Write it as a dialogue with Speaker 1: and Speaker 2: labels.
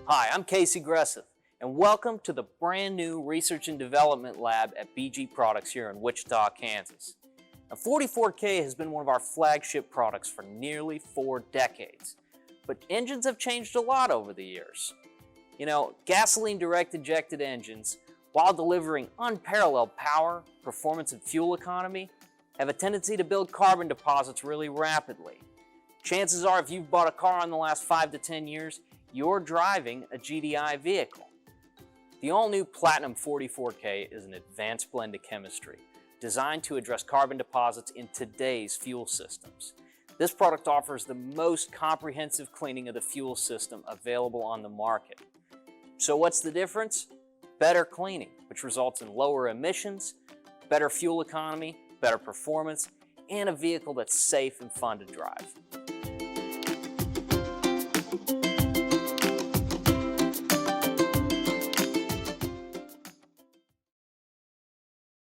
Speaker 1: Hi, I'm Casey Gresseth, and welcome to the brand new Research and Development Lab at BG Products here in Wichita, Kansas. Now, 44K has been one of our flagship products for nearly 4 decades, but engines have changed a lot over the years. You know, gasoline direct injected engines, while delivering unparalleled power, performance, and fuel economy, have a tendency to build carbon deposits really rapidly. Chances are, if you've bought a car in the last 5 to 10 years, you're driving a GDI vehicle. The all-new Platinum 44K is an advanced blend of chemistry designed to address carbon deposits in today's fuel systems. This product offers the most comprehensive cleaning of the fuel system available on the market. So what's the difference? Better cleaning, which results in lower emissions, better fuel economy, better performance, and a vehicle that's safe and fun to drive.